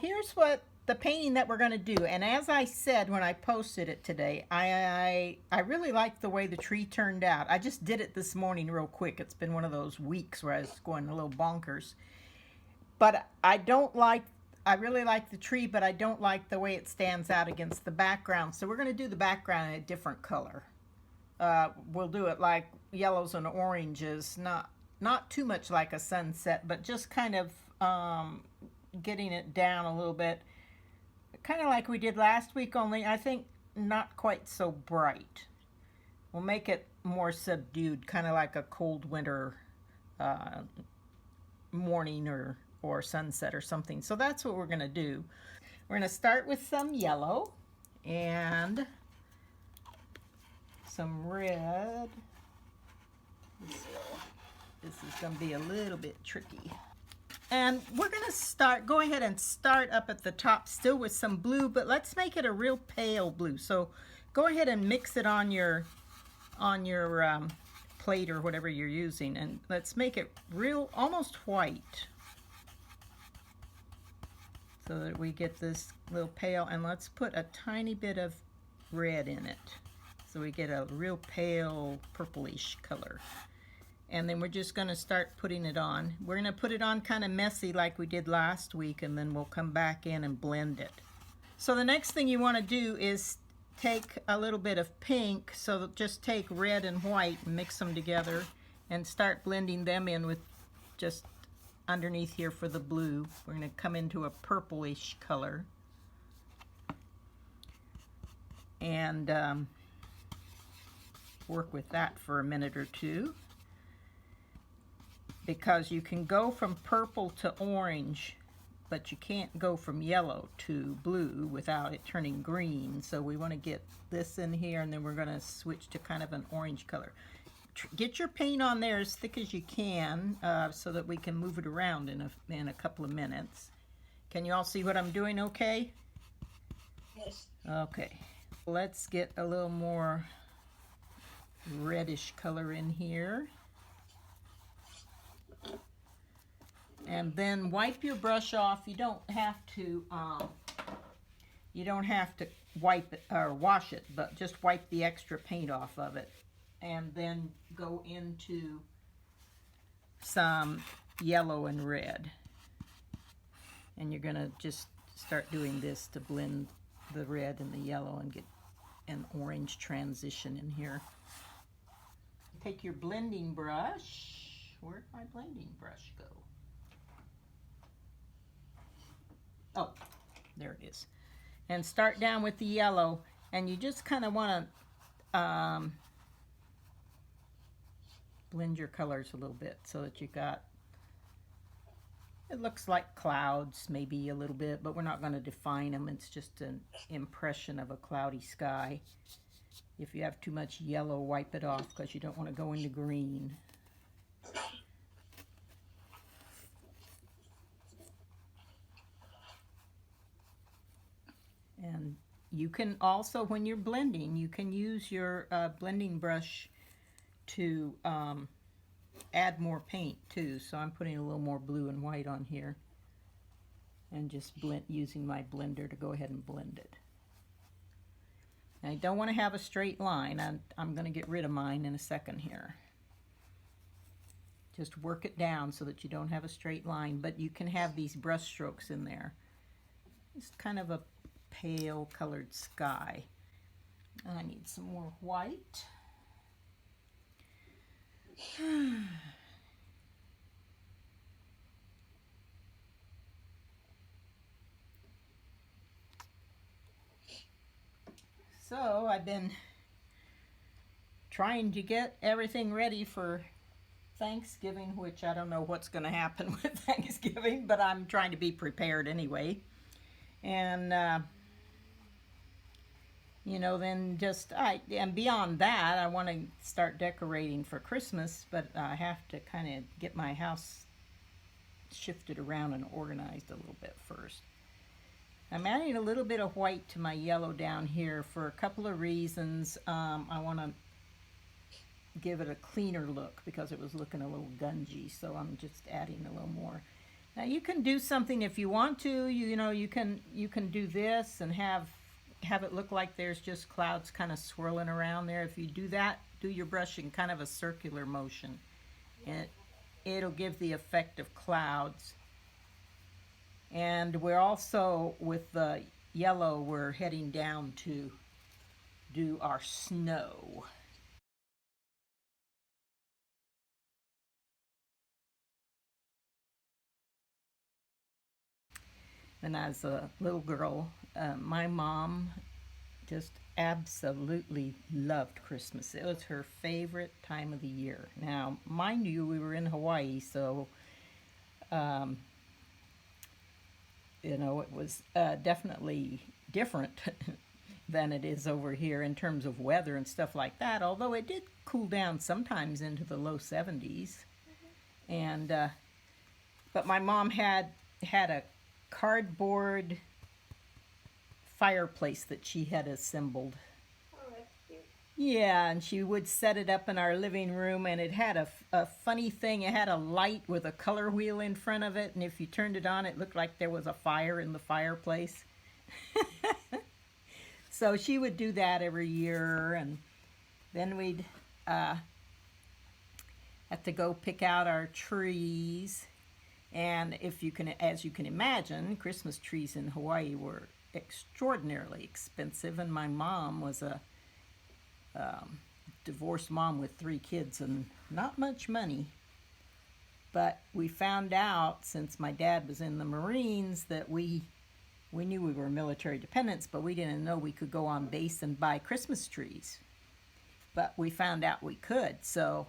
here's what the painting that we're going to do. And as I said when I posted it today, I really like the way the tree turned out. I just did it this morning real quick. It's been one of those weeks where I was going a little bonkers. But I really like the tree, but I don't like the way it stands out against the background. So we're going to do the background in a different color. We'll do it like yellows and oranges, not too much like a sunset, but just kind of getting it down a little bit, kind of like we did last week, only I think not quite so bright. We'll make it more subdued, kind of like a cold winter morning or sunset or something. So that's what we're going to do. We're going to start with some yellow and some red. This is going to be a little bit tricky. And we're going to go ahead and start up at the top still with some blue, but let's make it a real pale blue. So go ahead and mix it on your plate or whatever you're using, and let's make it real, almost white, so that we get this little pale. And let's put a tiny bit of red in it, so we get a real pale purplish color. And then we're just going to start putting it on. We're going to put it on kind of messy like we did last week, and then we'll come back in and blend it. So the next thing you want to do is take a little bit of pink, so just take red and white and mix them together and start blending them in with just underneath here for the blue. We're going to come into a purplish color. And work with that for a minute or two, because you can go from purple to orange, but you can't go from yellow to blue without it turning green. So we want to get this in here, and then we're going to switch to kind of an orange color. Get your paint on there as thick as you can, so that we can move it around in a couple of minutes. Can you all see what I'm doing okay? Yes. Okay. Let's get a little more reddish color in here. And then wipe your brush off. You don't have to wipe it or wash it, but just wipe the extra paint off of it. And then go into some yellow and red. And you're gonna just start doing this to blend the red and the yellow and get an orange transition in here. Take your blending brush. Where'd my blending brush go? Oh, there it is. And start down with the yellow, and you just kind of want to blend your colors a little bit so that you got, it looks like clouds maybe a little bit, but we're not going to define them. It's just an impression of a cloudy sky. If you have too much yellow, wipe it off, because you don't want to go into green. And you can also, when you're blending, you can use your blending brush to add more paint too. So I'm putting a little more blue and white on here, and just using my blender to go ahead and blend it. And I don't want to have a straight line. I'm going to get rid of mine in a second here. Just work it down so that you don't have a straight line, but you can have these brush strokes in there. It's kind of a pale colored sky. I need some more white. So I've been trying to get everything ready for Thanksgiving, which I don't know what's going to happen with Thanksgiving, but I'm trying to be prepared anyway. And you know, then and beyond that, I want to start decorating for Christmas, but I have to kind of get my house shifted around and organized a little bit first. I'm adding a little bit of white to my yellow down here for a couple of reasons. I want to give it a cleaner look because it was looking a little gungy, so I'm just adding a little more. Now you can do something if you want to. You know you can do this and have it look like there's just clouds kind of swirling around there. If you do that, do your brush in kind of a circular motion, and it'll give the effect of clouds. And we're also, with the yellow, we're heading down to do our snow. When I was a little girl, my mom just absolutely loved Christmas. It was her favorite time of the year. Now, mind you, we were in Hawaii, so um, you know, it was definitely different than it is over here in terms of weather and stuff like that. Although it did cool down sometimes into the low 70s, and but my mom had a cardboard fireplace that she had assembled. Oh, that's cute. Yeah, and she would set it up in our living room, and it had a funny thing. It had a light with a color wheel in front of it, and if you turned it on, it looked like there was a fire in the fireplace. So she would do that every year, and then we'd have to go pick out our trees. And if you can, as you can imagine, Christmas trees in Hawaii were extraordinarily expensive, and my mom was a divorced mom with 3 kids and not much money. But we found out, since my dad was in the Marines, that we knew we were military dependents, but we didn't know we could go on base and buy Christmas trees. But we found out we could, so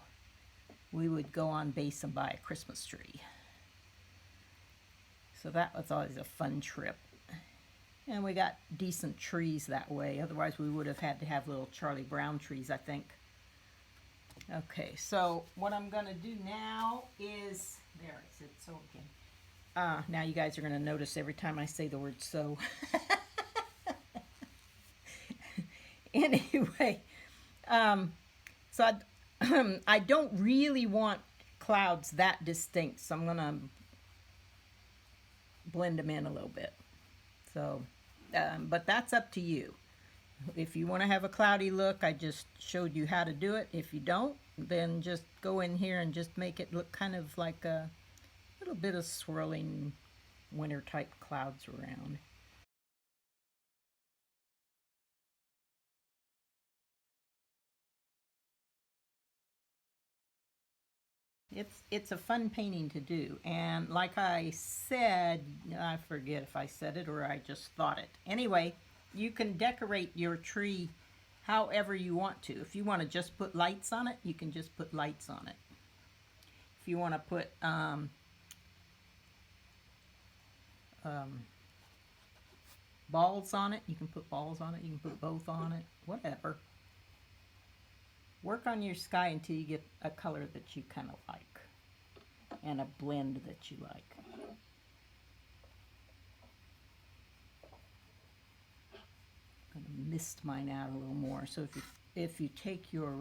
we would go on base and buy a Christmas tree. So that was always a fun trip. And we got decent trees that way. Otherwise, we would have had to have little Charlie Brown trees, I think. Okay, so what I'm going to do now is... There, I said so again. Now you guys are going to notice every time I say the word so. Anyway, so I don't really want clouds that distinct, so I'm going to blend them in a little bit. So, but that's up to you. If you want to have a cloudy look, I just showed you how to do it. If you don't, then just go in here and just make it look kind of like a little bit of swirling winter type clouds around. It's a fun painting to do, and like I said, I forget if I said it or I just thought it. Anyway, you can decorate your tree however you want to. If you want to just put lights on it, you can just put lights on it. If you want to put balls on it, you can put balls on it. You can put both on it, whatever. Work on your sky until you get a color that you kind of like and a blend that you like. I'm going to mist mine out a little more. So if you take your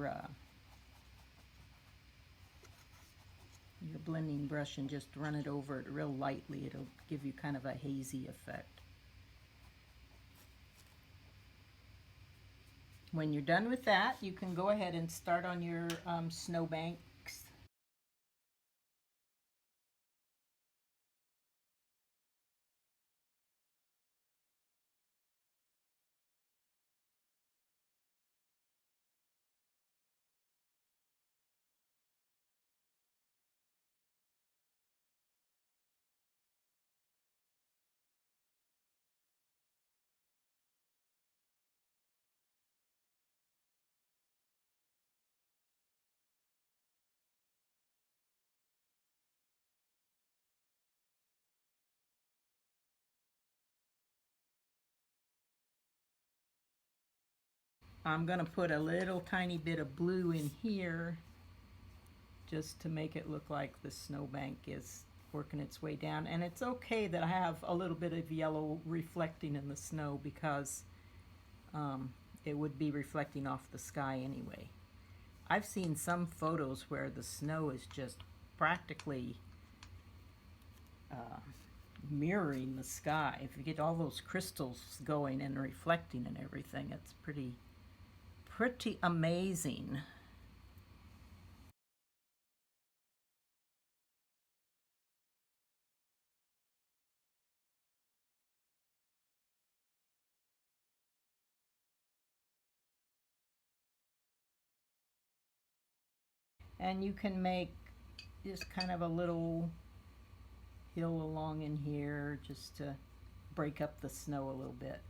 blending brush and just run it over it real lightly, it'll give you kind of a hazy effect. When you're done with that, you can go ahead and start on your snowbanks. I'm going to put a little tiny bit of blue in here just to make it look like the snowbank is working its way down. And it's okay that I have a little bit of yellow reflecting in the snow because it would be reflecting off the sky anyway. I've seen some photos where the snow is just practically mirroring the sky. If you get all those crystals going and reflecting and everything, it's pretty amazing. And you can make just kind of a little hill along in here just to break up the snow a little bit.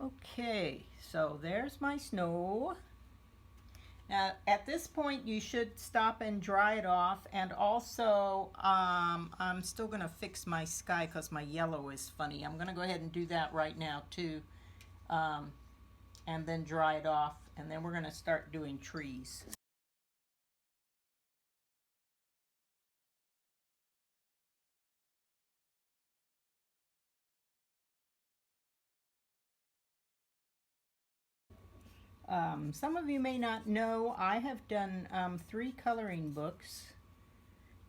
Okay, so there's my snow. Now, at this point, you should stop and dry it off. And also, I'm still going to fix my sky because my yellow is funny. I'm going to go ahead and do that right now, too. And then dry it off. And then we're going to start doing trees. Some of you may not know, I have done 3 coloring books.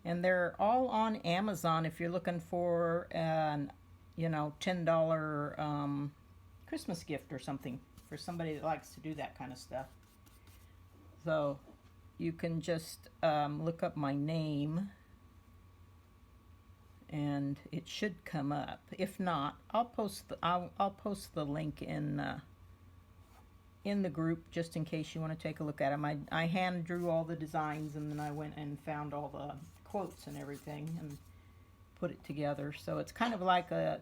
And they're all on Amazon if you're looking for an, $10 Christmas gift or something for somebody that likes to do that kind of stuff. So you can just look up my name and it should come up. If not, I'll post the link in the group just in case you want to take a look at them. I hand drew all the designs and then I went and found all the quotes and everything and put it together. So it's kind of like a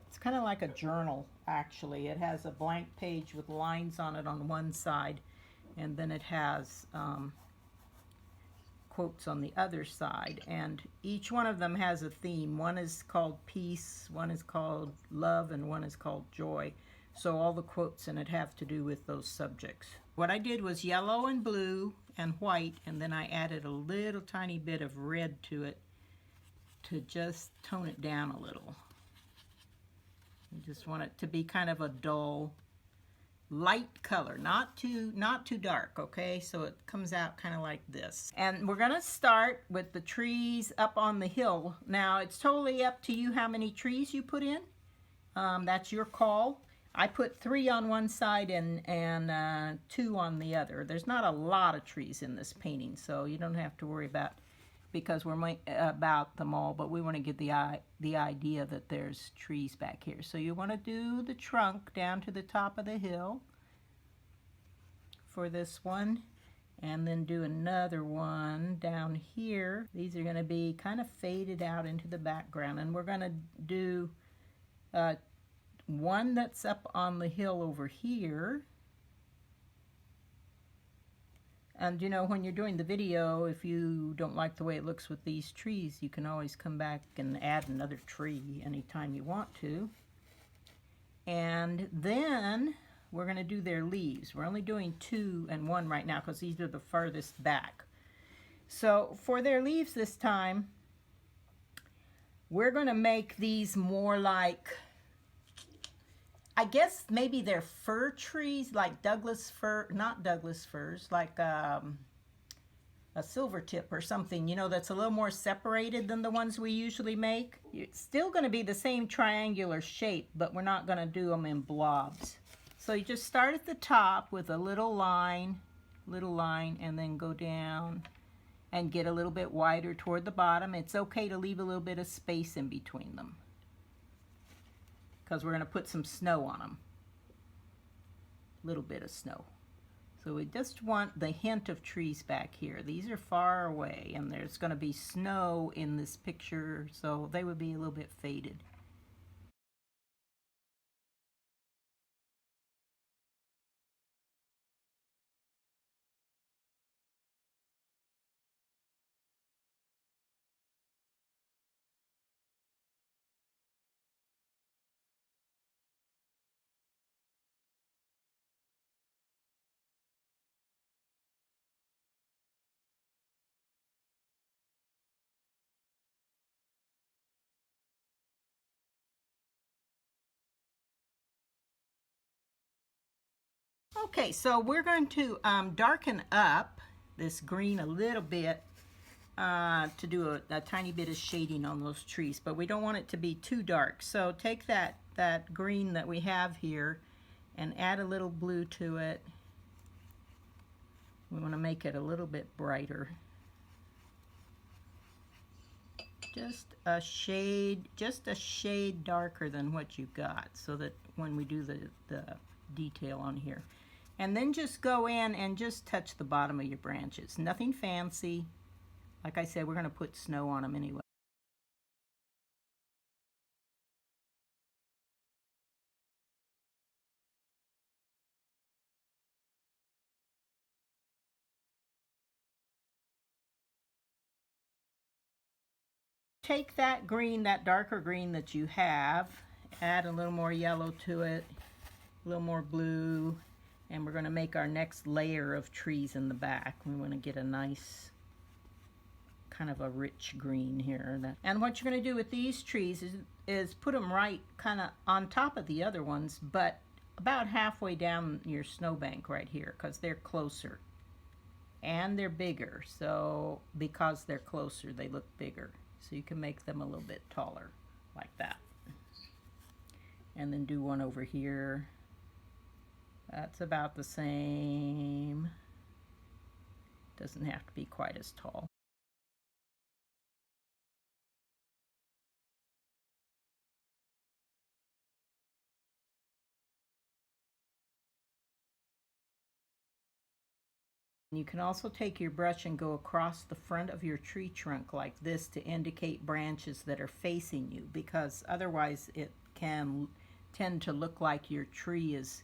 journal, actually. It has a blank page with lines on it on one side, and then it has quotes on the other side, and each one of them has a theme. One is called peace, one is called love, and one is called joy. So all the quotes in it have to do with those subjects. What I did was yellow and blue and white, and then I added a little tiny bit of red to it to just tone it down a little. I just want it to be kind of a dull, light color, not too dark, okay? So it comes out kind of like this. And we're gonna start with the trees up on the hill. Now, it's totally up to you how many trees you put in. That's your call. I put 3 on one side and 2 on the other. There's not a lot of trees in this painting, so you don't have to worry about about them all, but we want to get the idea that there's trees back here. So you want to do the trunk down to the top of the hill for this one, and then do another one down here. These are going to be kind of faded out into the background, and we're going to do one that's up on the hill over here. And when you're doing the video, if you don't like the way it looks with these trees, you can always come back and add another tree anytime you want to. And then we're going to do their leaves. We're only doing 2 and 1 right now because these are the farthest back. So for their leaves this time, we're going to make these more like, I guess maybe they're fir trees, like Douglas fir, not Douglas firs, like a silver tip or something, that's a little more separated than the ones we usually make. It's still going to be the same triangular shape, but we're not going to do them in blobs. So you just start at the top with a little line, and then go down and get a little bit wider toward the bottom. It's okay to leave a little bit of space in between them, because we're going to put some snow on them. A little bit of snow. So we just want the hint of trees back here. These are far away, and there's going to be snow in this picture, so they would be a little bit faded. Okay, so we're going to darken up this green a little bit to do a tiny bit of shading on those trees, but we don't want it to be too dark. So take that green that we have here and add a little blue to it. We want to make it a little bit brighter. Just a shade darker than what you got, so that when we do the detail on here. And then just go in and just touch the bottom of your branches. Nothing fancy. Like I said, we're going to put snow on them anyway. Take that green, that darker green that you have, add a little more yellow to it, a little more blue, and we're going to make our next layer of trees in the back. We want to get a nice kind of a rich green here. And what you're going to do with these trees is put them right kind of on top of the other ones, but about halfway down your snowbank right here, because they're closer and they're bigger. So because they're closer, they look bigger. So you can make them a little bit taller like that. And then do one over here. That's about the same. Doesn't have to be quite as tall. You can also take your brush and go across the front of your tree trunk like this to indicate branches that are facing you, because otherwise it can tend to look like your tree is,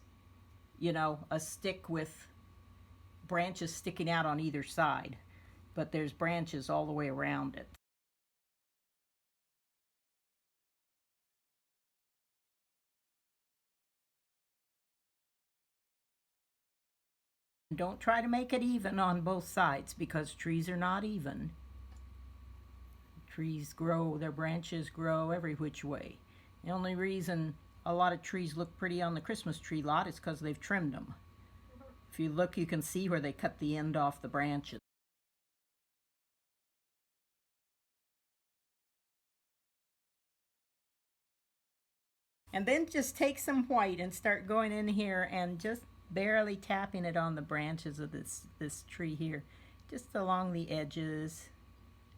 you know, a stick with branches sticking out on either side, but there's branches all the way around it. Don't try to make it even on both sides, because trees are not even. Trees grow, their branches grow every which way. The only reason a lot of trees look pretty on the Christmas tree lot is because they've trimmed them. If you look, you can see where they cut the end off the branches. And then just take some white and start going in here and just barely tapping it on the branches of this tree here, just along the edges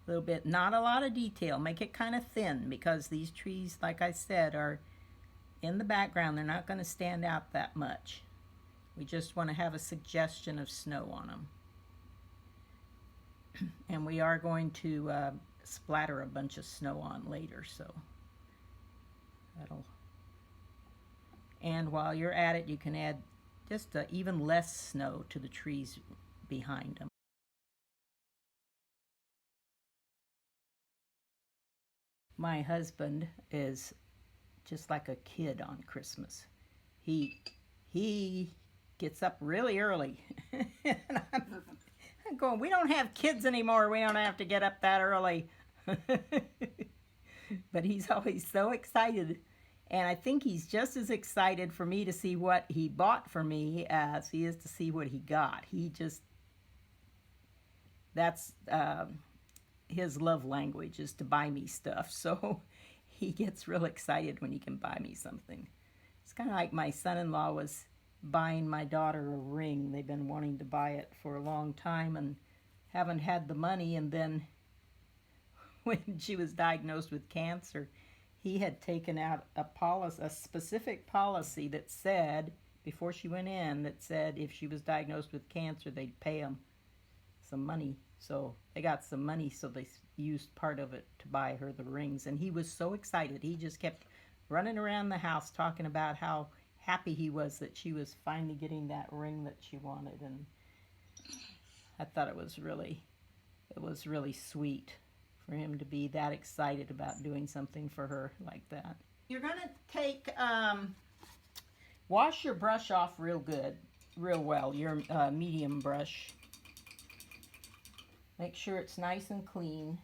a little bit. Not a lot of detail. Make it kind of thin, because these trees, like I said, are in the background. They're not going to stand out that much. We just want to have a suggestion of snow on them. And we are going to splatter a bunch of snow on later, so that'll. And while you're at it, you can add just even less snow to the trees behind them. My husband is just like a kid on Christmas. He gets up really early. And I'm going, we don't have kids anymore. We don't have to get up that early. But he's always so excited. And I think he's just as excited for me to see what he bought for me as he is to see what he got. That's his love language, is to buy me stuff. So he gets real excited when he can buy me something. It's kind of like my son-in-law was buying my daughter a ring. They've been wanting to buy it for a long time and haven't had the money. And then when she was diagnosed with cancer, he had taken out a specific policy that said, before she went in, that said if she was diagnosed with cancer, they'd pay him some money. So they got some money, so they used part of it to buy her the rings. And he was so excited. He just kept running around the house talking about how happy he was that she was finally getting that ring that she wanted. And I thought it was really sweet for him to be that excited about doing something for her like that. You're going to take, wash your brush off real well, your medium brush. Make sure it's nice and clean.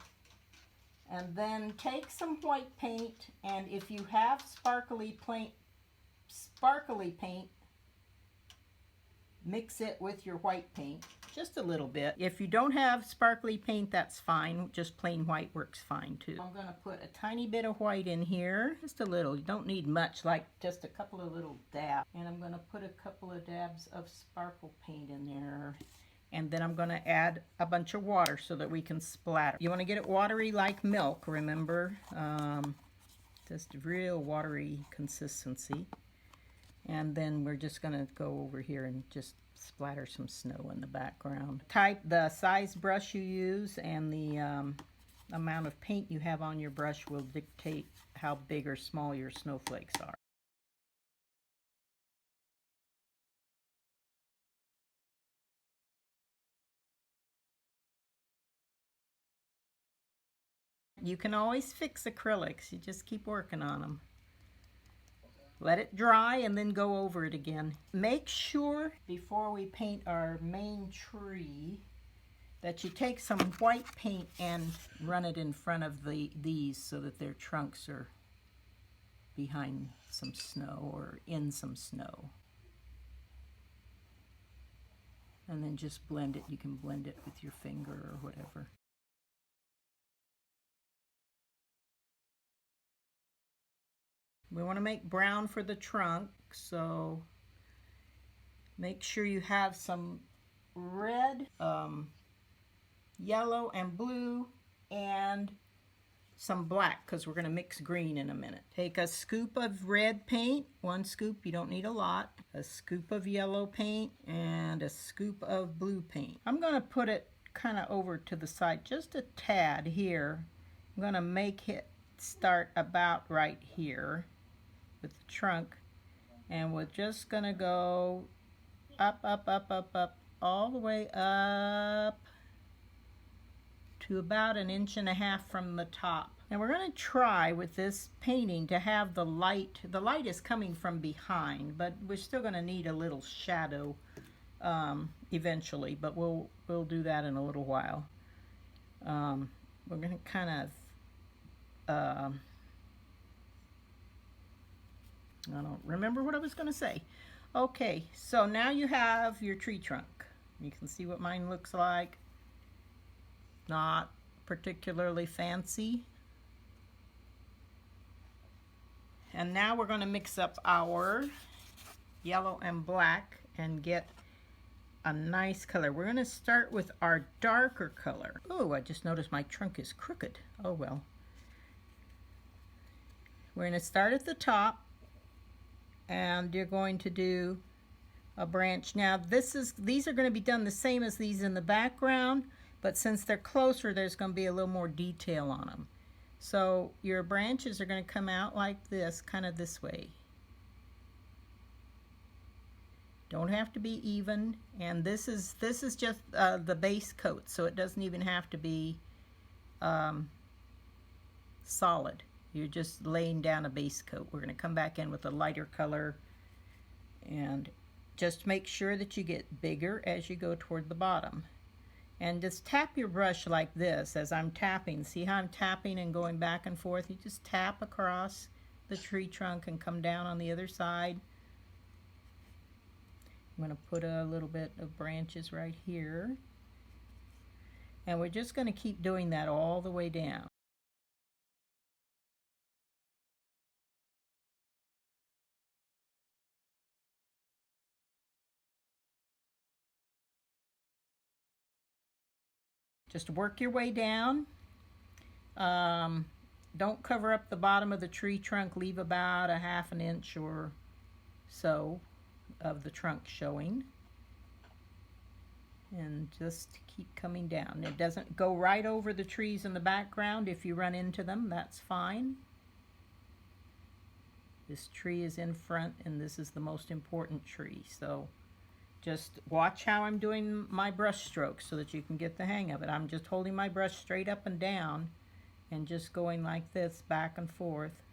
And then take some white paint, and if you have sparkly paint, mix it with your white paint, just a little bit. If you don't have sparkly paint, that's fine. Just plain white works fine too. I'm gonna put a tiny bit of white in here, just a little. You don't need much, like just a couple of little dabs. And I'm gonna put a couple of dabs of sparkle paint in there. And then I'm gonna add a bunch of water so that we can splatter. You wanna get it watery like milk, remember? Just real watery consistency. And then we're just gonna go over here and just splatter some snow in the background. The size brush you use and the amount of paint you have on your brush will dictate how big or small your snowflakes are. You can always fix acrylics, you just keep working on them. Let it dry and then go over it again. Make sure before we paint our main tree that you take some white paint and run it in front of these so that their trunks are behind some snow or in some snow. And then just blend it. You can blend it with your finger or whatever. We want to make brown for the trunk, so make sure you have some red, yellow and blue, and some black, because we're going to mix green in a minute. Take a scoop of red paint, 1 scoop, you don't need a lot, a scoop of yellow paint, and a scoop of blue paint. I'm going to put it kind of over to the side, just a tad here. I'm going to make it start about right here with the trunk, and we're just gonna go up, up, up, up, up, all the way up to about 1.5 inches from the top. And we're gonna try with this painting to have the light is coming from behind, but we're still gonna need a little shadow eventually, but we'll do that in a little while. We're gonna kind of I don't remember what I was going to say. Okay, so now you have your tree trunk. You can see what mine looks like. Not particularly fancy. And now we're going to mix up our yellow and black and get a nice color. We're going to start with our darker color. Oh, I just noticed my trunk is crooked. Oh well. We're going to start at the top. And you're going to do a branch. Now these are going to be done the same as these in the background, but since they're closer, there's going to be a little more detail on them. So your branches are going to come out like this, kind of this way. Don't have to be even, and this is just the base coat, so it doesn't even have to be solid. You're just laying down a base coat. We're going to come back in with a lighter color, and just make sure that you get bigger as you go toward the bottom. And just tap your brush like this as I'm tapping. See how I'm tapping and going back and forth? You just tap across the tree trunk and come down on the other side. I'm going to put a little bit of branches right here. And we're just going to keep doing that all the way down. Just work your way down. Don't cover up the bottom of the tree trunk. Leave about 1/2 inch or so of the trunk showing. And just keep coming down. It doesn't go right over the trees in the background. If you run into them, that's fine. This tree is in front, and this is the most important tree. So just watch how I'm doing my brush strokes so that you can get the hang of it. I'm just holding my brush straight up and down and just going like this back and forth,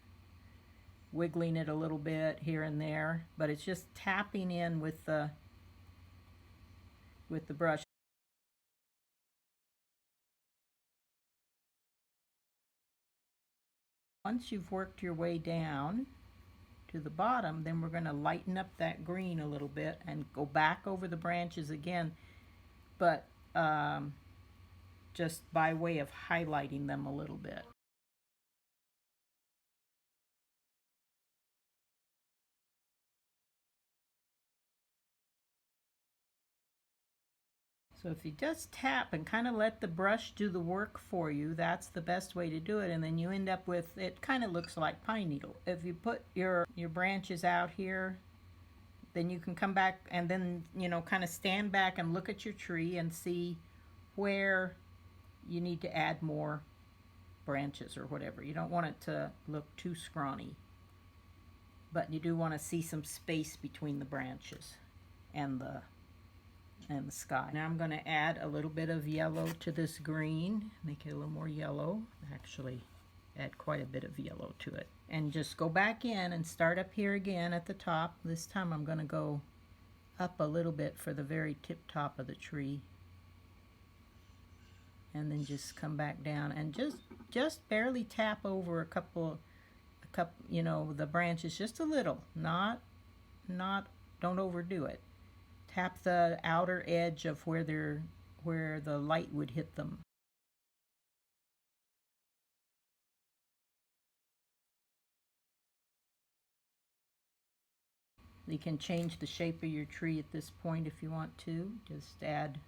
wiggling it a little bit here and there, but it's just tapping in with the brush. Once you've worked your way down to the bottom, then we're going to lighten up that green a little bit and go back over the branches again, but just by way of highlighting them a little bit. So if you just tap and kind of let the brush do the work for you, that's the best way to do it. And then you end up with, it kind of looks like pine needle. If you put your branches out here, then you can come back and then, you know, kind of stand back and look at your tree and see where you need to add more branches or whatever. You don't want it to look too scrawny, but you do want to see some space between the branches and the sky. Now I'm going to add a little bit of yellow to this green, make it a little more yellow, actually add quite a bit of yellow to it, and just go back in and start up here again at the top. This time I'm going to go up a little bit for the very tip top of the tree, and then just come back down and just barely tap over a couple, you know, the branches just a little, not don't overdo it. Tap the outer edge of where the light would hit them. You can change the shape of your tree at this point if you want to. Just add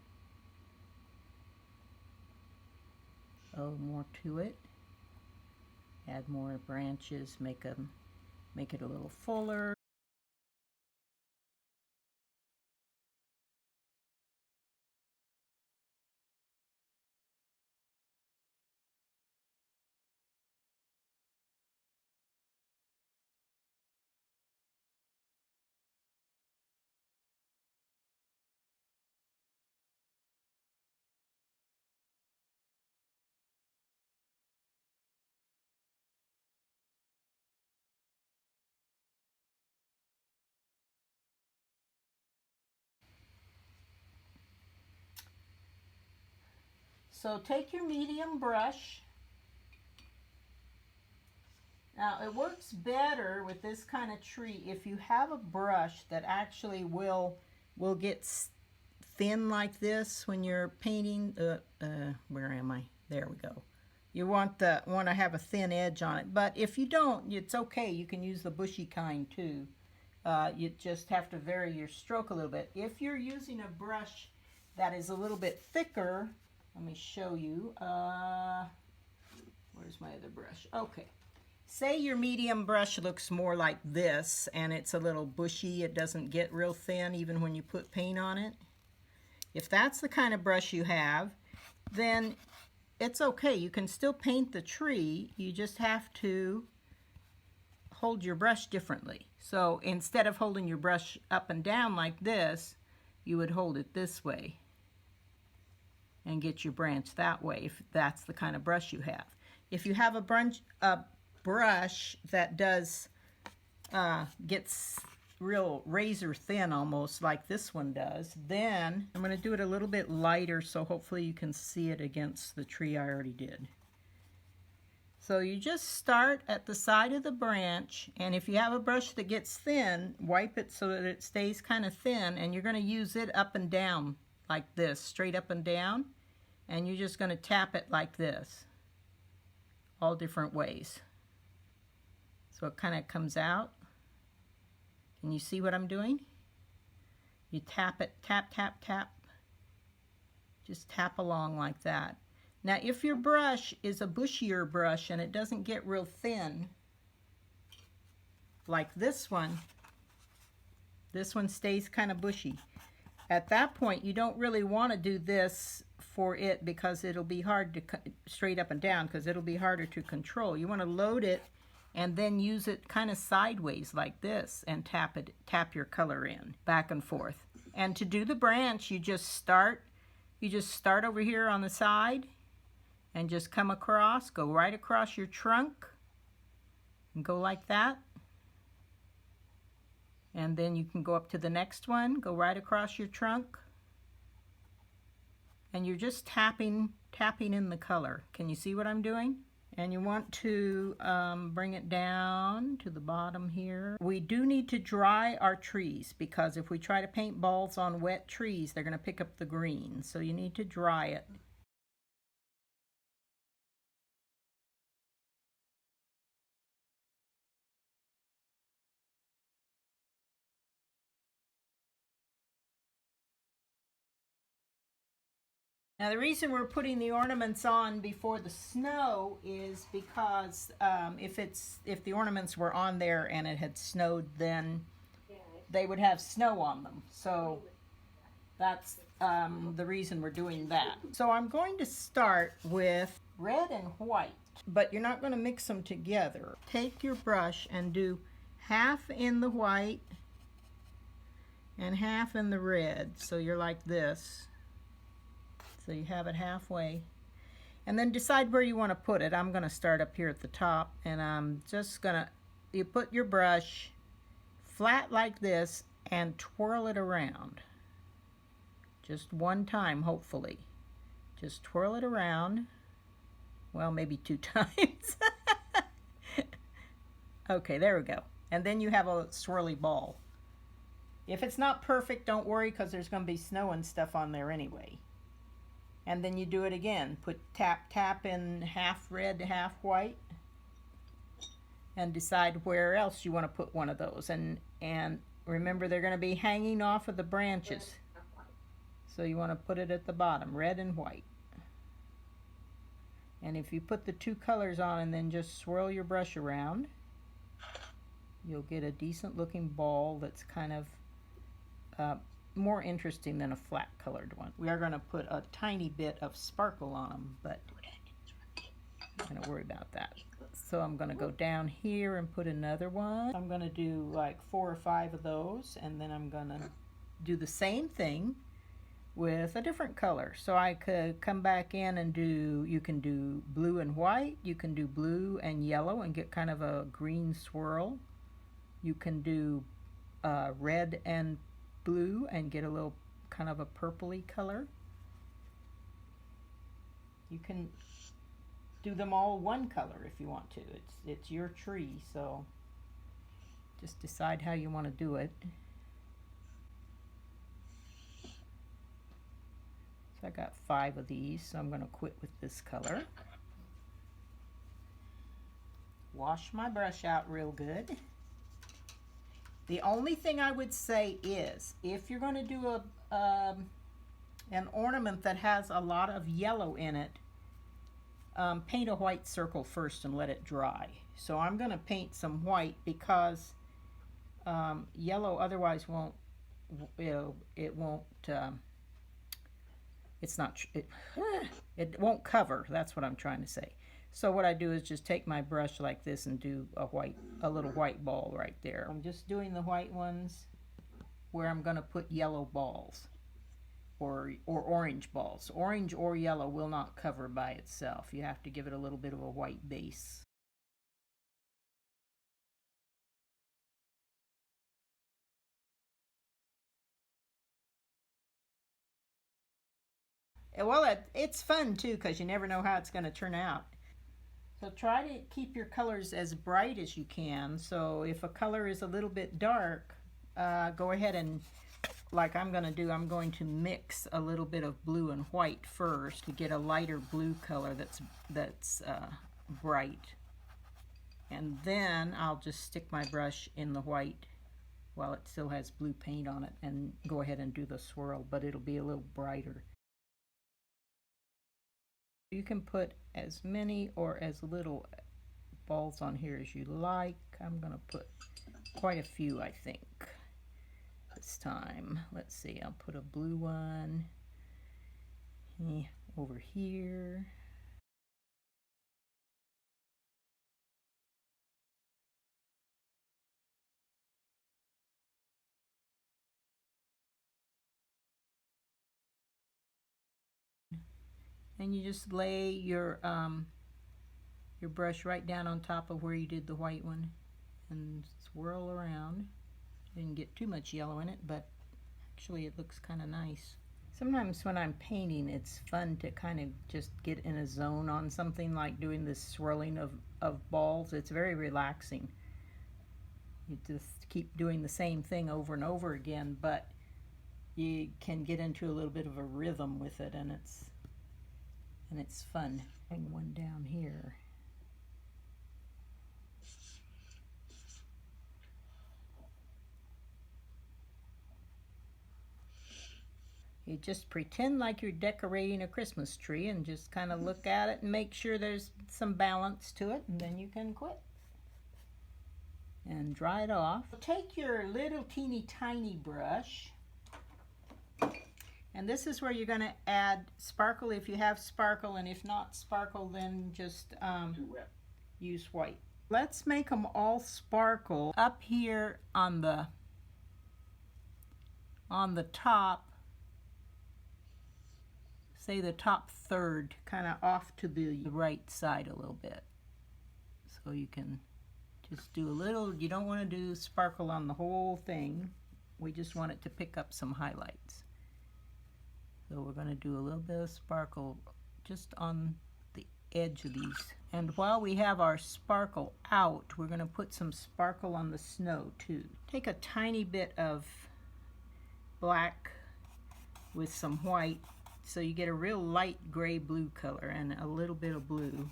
more to it. Add more branches, make it a little fuller. So take your medium brush. Now it works better with this kind of tree if you have a brush that actually will get thin like this when you're painting. Where am I? There we go. You want to have a thin edge on it, but if you don't, it's okay. You can use the bushy kind too. You just have to vary your stroke a little bit. If you're using a brush that is a little bit thicker, let me show you. Where's my other brush? Okay. Say your medium brush looks more like this and it's a little bushy. It doesn't get real thin even when you put paint on it. If that's the kind of brush you have, then it's okay. You can still paint the tree. You just have to hold your brush differently. So instead of holding your brush up and down like this, you would hold it this way and get your branch that way if that's the kind of brush you have. If you have a brush that does gets real razor thin almost like this one does, then I'm going to do it a little bit lighter so hopefully you can see it against the tree I already did. So you just start at the side of the branch, and if you have a brush that gets thin, wipe it so that it stays kind of thin, and you're going to use it up and down like this, straight up and down, and you're just going to tap it like this, all different ways. So it kind of comes out. Can you see what I'm doing? You tap it, tap, tap, tap. Just tap along like that. Now if your brush is a bushier brush and it doesn't get real thin, like this one stays kind of bushy. At that point you don't really want to do this for it because it'll be hard to straight up and down because it'll be harder to control. You want to load it and then use it kind of sideways like this and tap your color in back and forth. And to do the branch, you just start over here on the side and just come across, go right across your trunk and go like that. And then you can go up to the next one, go right across your trunk. And you're just tapping in the color. Can you see what I'm doing? And you want to bring it down to the bottom here. We do need to dry our trees because if we try to paint balls on wet trees, they're going to pick up the green. So you need to dry it. Now the reason we're putting the ornaments on before the snow is because if the ornaments were on there and it had snowed, then they would have snow on them. So that's the reason we're doing that. So I'm going to start with red and white, but you're not going to mix them together. Take your brush and do half in the white and half in the red. So you're like this. So you have it halfway. And then decide where you want to put it. I'm going to start up here at the top, and I'm just going to, you put your brush flat like this and twirl it around. Just one time, hopefully. Just twirl it around. Well, maybe 2 times. Okay, there we go. And then you have a swirly ball. If it's not perfect, don't worry, because there's going to be snow and stuff on there anyway. And then you do it again. Put tap in half red, half white. And decide where else you want to put one of those. And remember, they're going to be hanging off of the branches. So you want to put it at the bottom, red and white. And if you put the 2 colors on and then just swirl your brush around, you'll get a decent looking ball that's kind of more interesting than a flat colored one. We are going to put a tiny bit of sparkle on them, but I'm going to worry about that. So I'm going to go down here and put another one. I'm going to do like 4 or 5 of those, and then I'm going to do the same thing with a different color. So I could come back in and you can do blue and white, you can do blue and yellow and get kind of a green swirl. You can do red and blue and get a little kind of a purpley color. You can do them all one color if you want to. It's your tree, so just decide how you want to do it. So I got 5 of these, so I'm going to quit with this color. Wash my brush out real good. The only thing I would say is, if you're going to do an ornament that has a lot of yellow in it, paint a white circle first and let it dry. So I'm going to paint some white because yellow otherwise won't, it won't cover. That's what I'm trying to say. So what I do is just take my brush like this and do a little white ball right there. I'm just doing the white ones where I'm going to put yellow balls or orange balls. Orange or yellow will not cover by itself. You have to give it a little bit of a white base. Well, it's fun too because you never know how it's going to turn out. So try to keep your colors as bright as you can. So if a color is a little bit dark, go ahead and, like I'm going to do, I'm going to mix a little bit of blue and white first to get a lighter blue color that's bright. And then I'll just stick my brush in the white while it still has blue paint on it and go ahead and do the swirl, but it'll be a little brighter. You can put as many or as little balls on here as you like. I'm going to put quite a few, I think, this time. Let's see, I'll put a blue one over here. And you just lay your brush right down on top of where you did the white one and swirl around. Didn't get too much yellow in it, but actually it looks kind of nice. Sometimes when I'm painting, it's fun to kind of just get in a zone on something, like doing this swirling of balls. It's very relaxing. You just keep doing the same thing over and over again, but you can get into a little bit of a rhythm with it, and it's fun. Hang one down here. You just pretend like you're decorating a Christmas tree and just kind of look at it and make sure there's some balance to it, and then you can quit and dry it off. Take your little teeny tiny brush, and this is where you're going to add sparkle if you have sparkle, and if not sparkle, then just use white. Let's make them all sparkle. Up here on the top, say the top third, kind of off to the right side a little bit. So you can just do a little, you don't want to do sparkle on the whole thing. We just want it to pick up some highlights. So we're going to do a little bit of sparkle just on the edge of these. And while we have our sparkle out, we're going to put some sparkle on the snow too. Take a tiny bit of black with some white, so you get a real light gray blue color and a little bit of blue.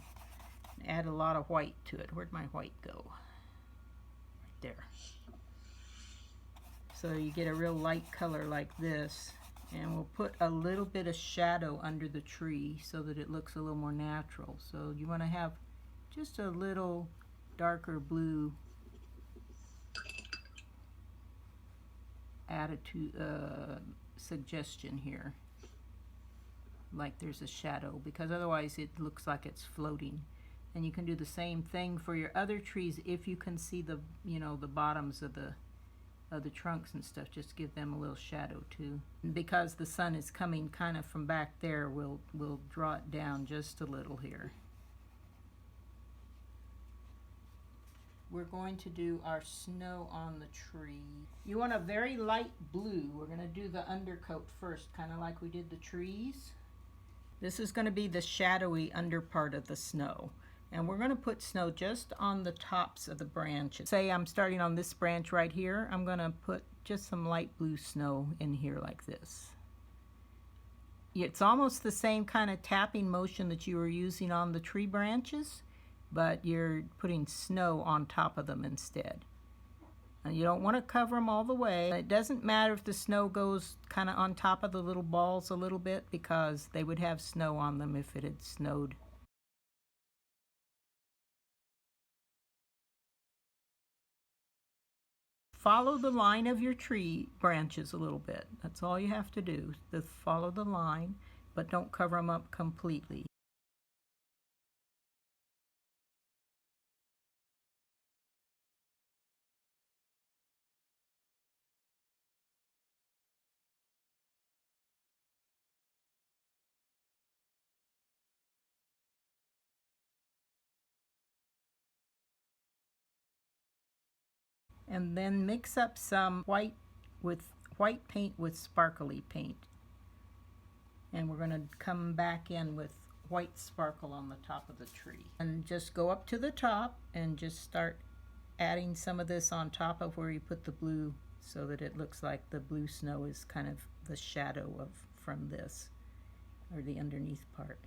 Add a lot of white to it. Where'd my white go? Right there. So you get a real light color like this, and we'll put a little bit of shadow under the tree so that it looks a little more natural. So you want to have just a little darker blue attitude suggestion here, like there's a shadow, because otherwise it looks like it's floating. And you can do the same thing for your other trees if you can see the, you know, the bottoms of the trunks and stuff. Just give them a little shadow too. And because the sun is coming kind of from back there, we'll draw it down just a little here. We're going to do our snow on the tree. You want a very light blue. We're going to do the undercoat first, kind of like we did the trees. This is going to be the shadowy under part of the snow. And we're going to put snow just on the tops of the branches. Say I'm starting on this branch right here. I'm going to put just some light blue snow in here like this. It's almost the same kind of tapping motion that you were using on the tree branches, but you're putting snow on top of them instead. And you don't want to cover them all the way. It doesn't matter if the snow goes kind of on top of the little balls a little bit, because they would have snow on them if it had snowed. Follow the line of your tree branches a little bit. That's all you have to do. Just follow the line, but don't cover them up completely. And then mix up some white paint with sparkly paint. And we're going to come back in with white sparkle on the top of the tree. And just go up to the top and just start adding some of this on top of where you put the blue, so that it looks like the blue snow is kind of the shadow from this, or the underneath part.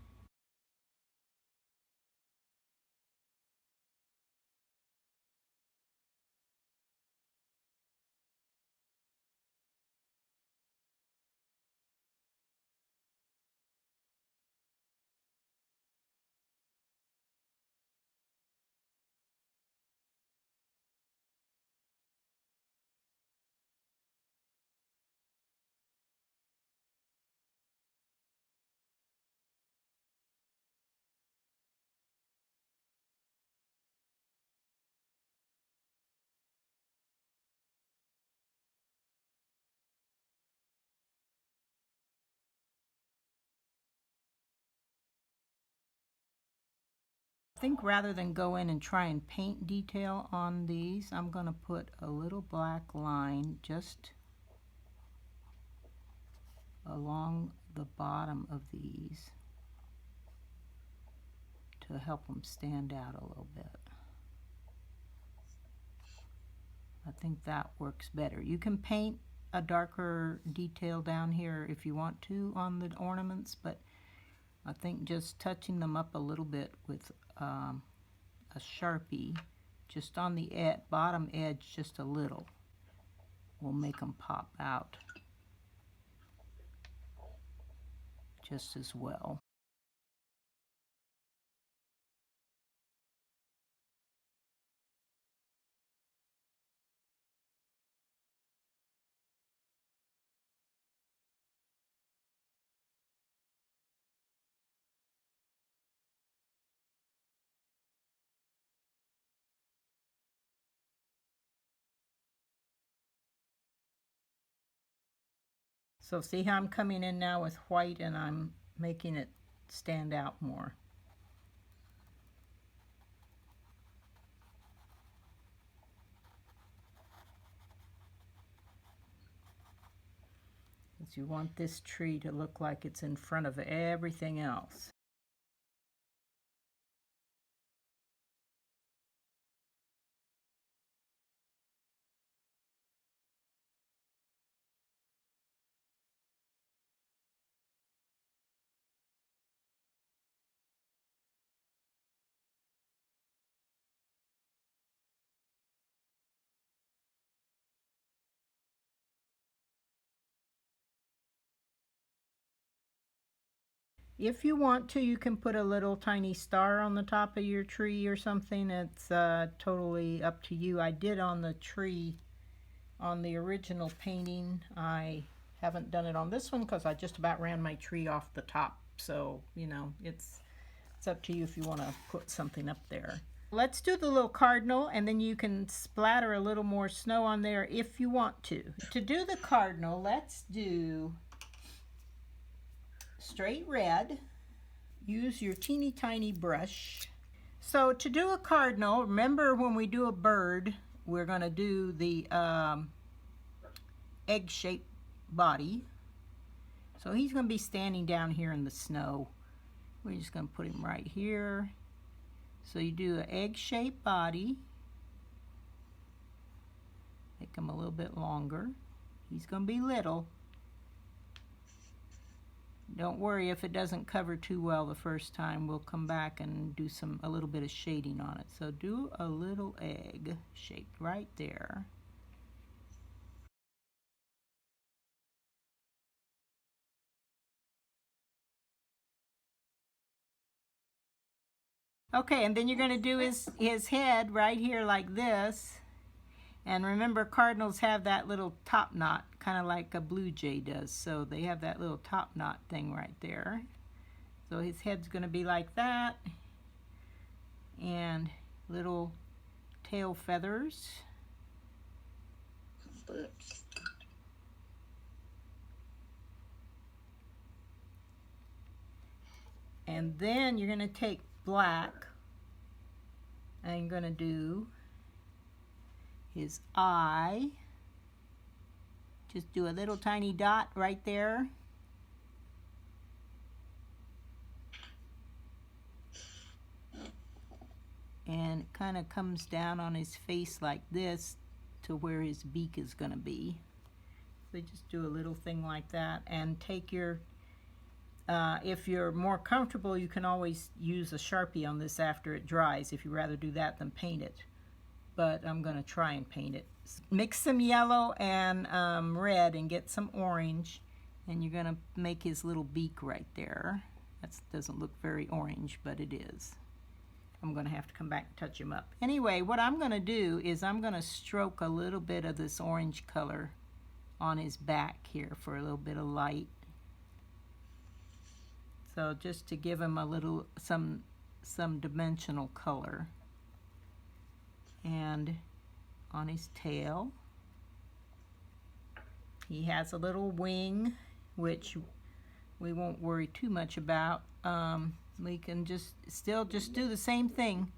I think rather than go in and try and paint detail on these, I'm going to put a little black line just along the bottom of these to help them stand out a little bit. I think that works better. You can paint a darker detail down here if you want to on the ornaments, but I think just touching them up a little bit with a Sharpie, just on the bottom edge just a little, will make them pop out just as well. So see how I'm coming in now with white and I'm making it stand out more. Because you want this tree to look like it's in front of everything else. If you want to, you can put a little tiny star on the top of your tree or something. It's totally up to you. I did on the tree on the original painting. I haven't done it on this one because I just about ran my tree off the top. So, you know, it's up to you if you want to put something up there. Let's do the little cardinal, and then you can splatter a little more snow on there if you want to. To do the cardinal, let's do straight red. Use your teeny tiny brush. So to do a cardinal, remember when we do a bird, we're going to do the egg-shaped body. So he's going to be standing down here in the snow. We're just going to put him right here. So you do an egg-shaped body. Make him a little bit longer. He's going to be little. Don't worry if it doesn't cover too well the first time. We'll come back and do a little bit of shading on it. So do a little egg shaped right there. Okay, and then you're going to do his head right here like this. And remember, cardinals have that little top knot, kind of like a blue jay does. So they have that little top knot thing right there. So his head's going to be like that. And little tail feathers. And then you're going to take black and you're going to do his eye. Just do a little tiny dot right there. And it kind of comes down on his face like this to where his beak is going to be. So just do a little thing like that and take your if you're more comfortable, you can always use a Sharpie on this after it dries if you'd rather do that than paint it. But I'm going to try and paint it. Mix some yellow and red and get some orange, and you're going to make his little beak right there. That doesn't look very orange, but it is. I'm going to have to come back and touch him up. Anyway, what I'm going to do is I'm going to stroke a little bit of this orange color on his back here for a little bit of light. So just to give him a little, some dimensional color. And on his tail, he has a little wing, which we won't worry too much about. We can just do the same thing.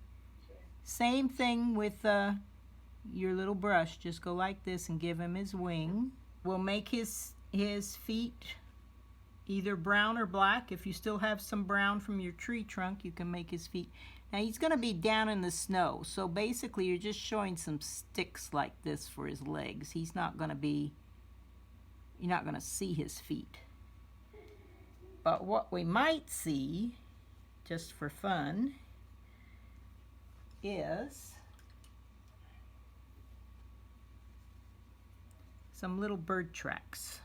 Same thing with your little brush. Just go like this and give him his wing. We'll make his feet either brown or black. If you still have some brown from your tree trunk, you can make his feet. Now he's going to be down in the snow, so basically you're just showing some sticks like this for his legs. He's not going to be, you're not going to see his feet. But what we might see, just for fun, is some little bird tracks.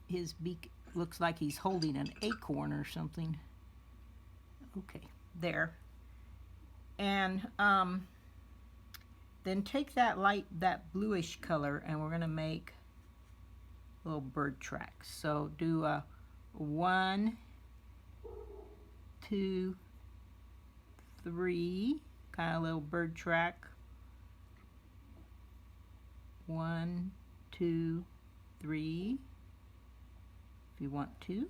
His beak looks like he's holding an acorn or something. Okay, there. And then take that that bluish color, and we're gonna make little bird tracks. So do a 1, 2, 3, kind of little bird track. 1, 2, 3. If you want to.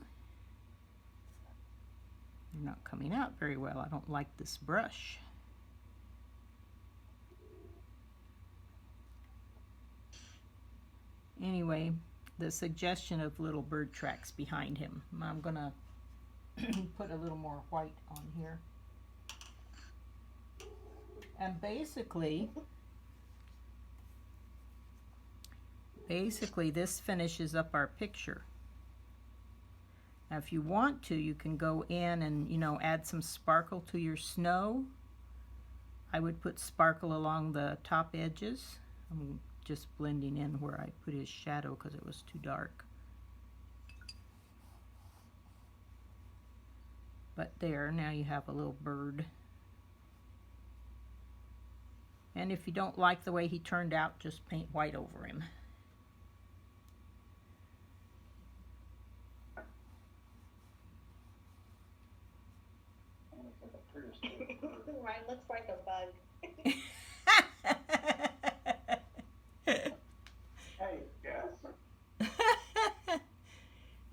They're not coming out very well. I don't like this brush. Anyway, the suggestion of little bird tracks behind him. I'm gonna put a little more white on here. And basically this finishes up our picture. Now if you want to, you can go in and, you know, add some sparkle to your snow. I would put sparkle along the top edges. I'm just blending in where I put his shadow because it was too dark. But there, now you have a little bird. And if you don't like the way he turned out, just paint white over him. Mine looks like a bug. Hey, yes.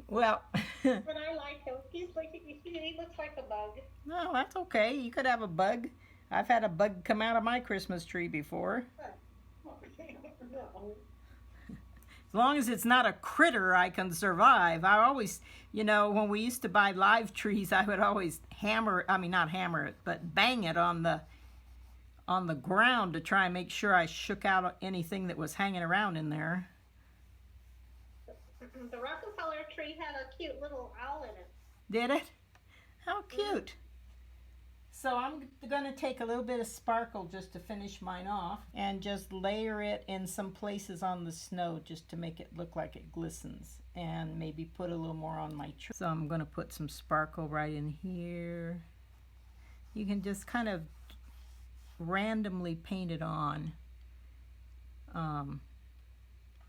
Well, But I like him. He looks like a bug. no, that's okay. You could have a bug. I've had a bug come out of my Christmas tree before. No. As long as it's not a critter, I can survive. I always, you know, when we used to buy live trees, I would always not hammer it, but bang it on the ground to try and make sure I shook out anything that was hanging around in there. The Rockefeller tree had a cute little owl in it. Did it? How cute. So I'm going to take a little bit of sparkle just to finish mine off and just layer it in some places on the snow just to make it look like it glistens, and maybe put a little more on my tree. So I'm going to put some sparkle right in here. You can just kind of randomly paint it on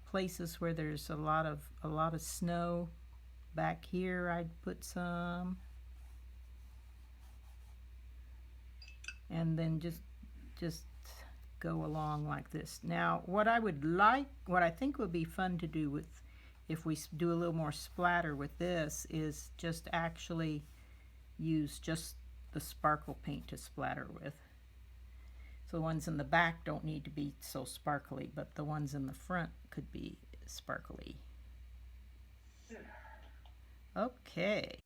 places where there's a lot of snow. Back here I'd put some. And then just go along like this. Now what I think would be fun to do with, if we do a little more splatter with this, is just actually use just the sparkle paint to splatter with. So the ones in the back don't need to be so sparkly, but the ones in the front could be sparkly. Okay.